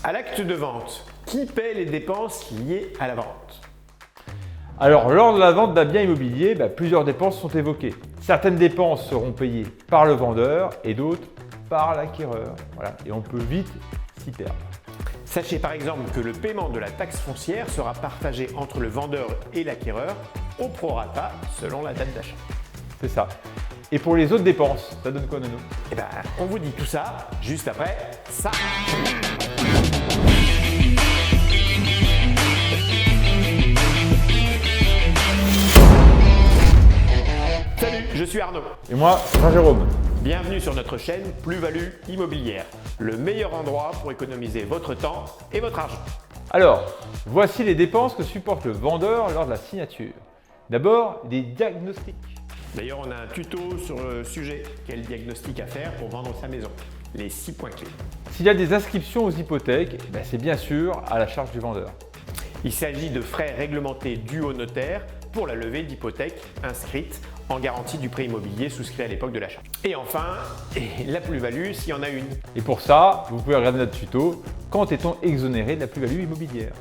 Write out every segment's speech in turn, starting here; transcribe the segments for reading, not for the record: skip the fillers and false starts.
À l'acte de vente, qui paie les dépenses liées à la vente? Alors, lors de la vente d'un bien immobilier, plusieurs dépenses sont évoquées. Certaines dépenses seront payées par le vendeur et d'autres par l'acquéreur. Voilà. Et on peut vite s'y perdre. Sachez par exemple que le paiement de la taxe foncière sera partagé entre le vendeur et l'acquéreur au prorata selon la date d'achat. C'est ça. Et pour les autres dépenses, ça donne quoi, Nono? Eh bien, on vous dit tout ça juste après ça. Salut, je suis Arnaud. Et moi, Jean-Jérôme. Bienvenue sur notre chaîne Plus-Value Immobilière, le meilleur endroit pour économiser votre temps et votre argent. Alors, voici les dépenses que supporte le vendeur lors de la signature. D'abord, des diagnostics. D'ailleurs, on a un tuto sur le sujet, quel diagnostic à faire pour vendre sa maison. Les 6 points clés. S'il y a des inscriptions aux hypothèques, c'est bien sûr à la charge du vendeur. Il s'agit de frais réglementés dus au notaire pour la levée d'hypothèques inscrites en garantie du prêt immobilier souscrit à l'époque de l'achat. Et enfin, la plus-value s'il y en a une. Et pour ça, vous pouvez regarder notre tuto « Quand est-on exonéré de la plus-value immobilière ?»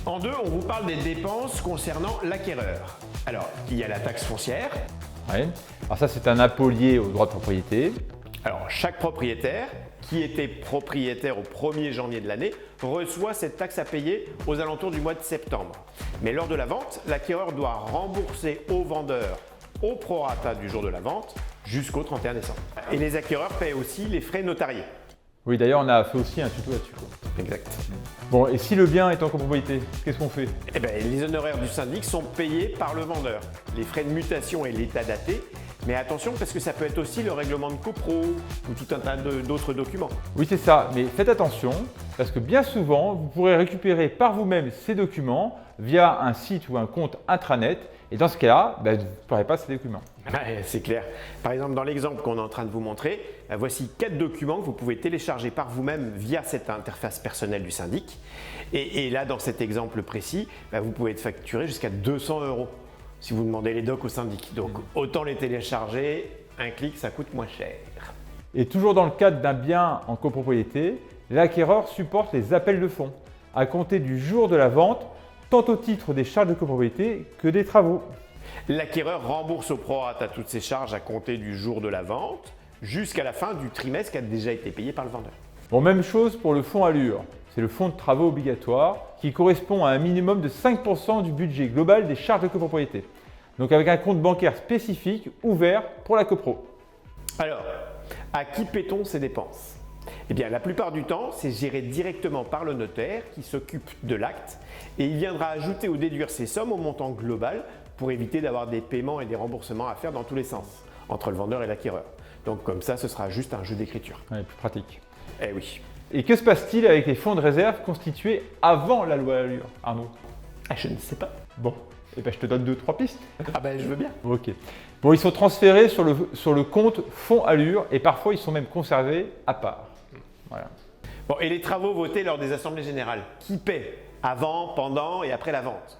En deux, on vous parle des dépenses concernant l'acquéreur. Alors, il y a la taxe foncière. Ouais. Alors ça, c'est un impôt lié au droit de propriété. Alors, chaque propriétaire qui était propriétaire au 1er janvier de l'année reçoit cette taxe à payer aux alentours du mois de septembre. Mais lors de la vente, l'acquéreur doit rembourser au vendeur au prorata du jour de la vente jusqu'au 31 décembre. Et les acquéreurs paient aussi les frais notariés. Oui, d'ailleurs, on a fait aussi un tuto là-dessus. Exact. Bon, et si le bien est en copropriété, qu'est-ce qu'on fait? Eh bien, les honoraires du syndic sont payés par le vendeur. Les frais de mutation et l'état daté. Mais attention, parce que ça peut être aussi le règlement de copro ou tout un tas d'autres documents. Oui, c'est ça, mais faites attention, parce que bien souvent, vous pourrez récupérer par vous-même ces documents via un site ou un compte intranet, et dans ce cas-là, vous ne pourrez pas ces documents. C'est clair. Par exemple, dans l'exemple qu'on est en train de vous montrer, voici 4 documents que vous pouvez télécharger par vous-même via cette interface personnelle du syndic. Et là, dans cet exemple précis, vous pouvez être facturé jusqu'à 200 € si vous demandez les docs au syndic. Donc, autant les télécharger, un clic, ça coûte moins cher. Et toujours dans le cadre d'un bien en copropriété, l'acquéreur supporte les appels de fonds à compter du jour de la vente, tant au titre des charges de copropriété que des travaux. L'acquéreur rembourse au prorata toutes ses charges à compter du jour de la vente jusqu'à la fin du trimestre qui a déjà été payé par le vendeur. Bon, même chose pour le fonds Allure. C'est le fonds de travaux obligatoire qui correspond à un minimum de 5% du budget global des charges de copropriété. Donc avec un compte bancaire spécifique ouvert pour la copro. Alors, à qui paie-t-on ces dépenses? Eh bien, la plupart du temps, c'est géré directement par le notaire qui s'occupe de l'acte et il viendra ajouter ou déduire ces sommes au montant global pour éviter d'avoir des paiements et des remboursements à faire dans tous les sens, entre le vendeur et l'acquéreur. Donc comme ça, ce sera juste un jeu d'écriture. Ouais, plus pratique. Eh oui. Et que se passe-t-il avec les fonds de réserve constitués avant la loi Allure, Arnaud? Je ne sais pas. Bon, je te donne 2-3 pistes. Je veux bien. Ok. Bon, ils sont transférés sur le compte fonds Allure et parfois ils sont même conservés à part. Voilà. Bon, et les travaux votés lors des assemblées générales, qui paie avant, pendant et après la vente?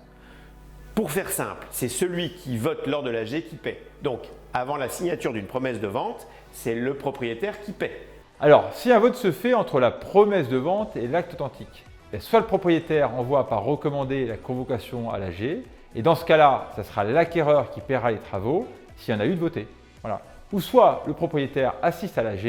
Pour faire simple, c'est celui qui vote lors de l'AG qui paie. Donc, avant la signature d'une promesse de vente, c'est le propriétaire qui paie. Alors, si un vote se fait entre la promesse de vente et l'acte authentique, soit le propriétaire envoie par recommandé la convocation à l'AG, et dans ce cas-là, ça sera l'acquéreur qui paiera les travaux s'il y en a eu de voté. Voilà. Ou soit le propriétaire assiste à l'AG,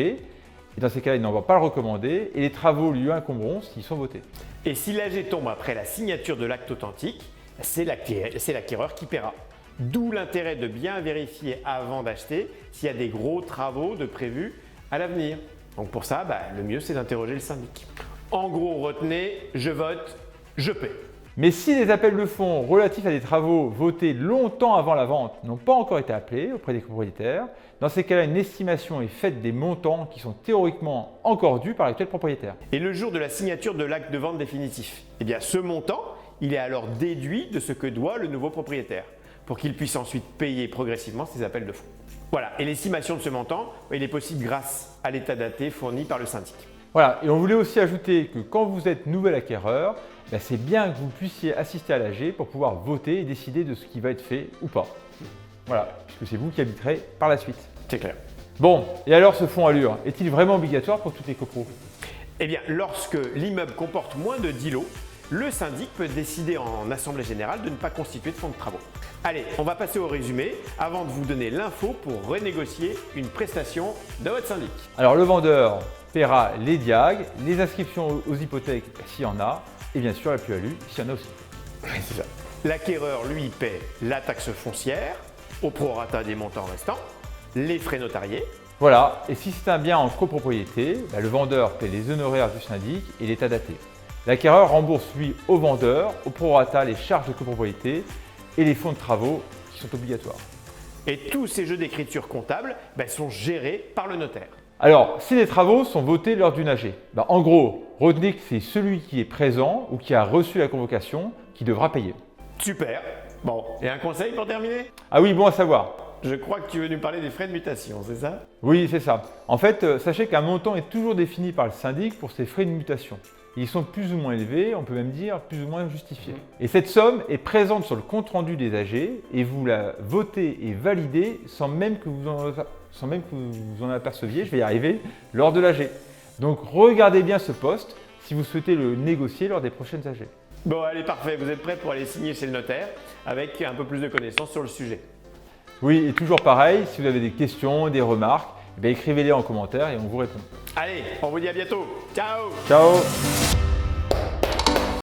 et dans ces cas-là, il n'envoie pas le recommandé, et les travaux lui incomberont s'ils sont votés. Et si l'AG tombe après la signature de l'acte authentique, c'est l'acquéreur qui paiera. D'où l'intérêt de bien vérifier avant d'acheter s'il y a des gros travaux de prévus à l'avenir. Donc pour ça, le mieux c'est d'interroger le syndic. En gros, retenez, je vote, je paie. Mais si les appels de fonds relatifs à des travaux votés longtemps avant la vente n'ont pas encore été appelés auprès des propriétaires, dans ces cas-là, une estimation est faite des montants qui sont théoriquement encore dus par l'actuel propriétaire. Et le jour de la signature de l'acte de vente définitif, ce montant, il est alors déduit de ce que doit le nouveau propriétaire pour qu'il puisse ensuite payer progressivement ses appels de fonds. Voilà, et l'estimation de ce montant, il est possible grâce à l'état daté fourni par le syndic. Voilà, et on voulait aussi ajouter que quand vous êtes nouvel acquéreur, c'est bien que vous puissiez assister à l'AG pour pouvoir voter et décider de ce qui va être fait ou pas. Voilà, puisque c'est vous qui habiterez par la suite. C'est clair. Bon, et alors ce fonds Allure, est-il vraiment obligatoire pour toutes les copros? Eh bien, lorsque l'immeuble comporte moins de 10 lots, le syndic peut décider en assemblée générale de ne pas constituer de fonds de travaux. Allez, on va passer au résumé avant de vous donner l'info pour renégocier une prestation de votre syndic. Alors le vendeur paiera les diags, les inscriptions aux hypothèques s'il y en a, et bien sûr la plus-value s'il y en a aussi. C'est ça. L'acquéreur, lui, paie la taxe foncière au prorata des montants restants, les frais notariés. Voilà, et si c'est un bien en copropriété, le vendeur paie les honoraires du syndic et l'état daté. L'acquéreur rembourse lui au vendeur, au prorata, les charges de copropriété et les fonds de travaux qui sont obligatoires. Et tous ces jeux d'écriture comptable sont gérés par le notaire. Alors, si les travaux sont votés lors d'une AG, en gros, retenez que c'est celui qui est présent ou qui a reçu la convocation qui devra payer. Super. Bon, et un conseil pour terminer? Ah oui, bon à savoir. Je crois que tu veux nous parler des frais de mutation, c'est ça? Oui, c'est ça. En fait, sachez qu'un montant est toujours défini par le syndic pour ses frais de mutation. Ils sont plus ou moins élevés, on peut même dire plus ou moins justifiés. Et cette somme est présente sur le compte-rendu des AG et vous la votez et validez sans même que vous en aperceviez, je vais y arriver, lors de l'AG. Donc regardez bien ce poste si vous souhaitez le négocier lors des prochaines AG. Bon, allez, parfait. Vous êtes prêts pour aller signer chez le notaire avec un peu plus de connaissances sur le sujet. Oui, et toujours pareil, si vous avez des questions, des remarques, écrivez-les en commentaire et on vous répond. Allez, on vous dit à bientôt. Ciao! Ciao!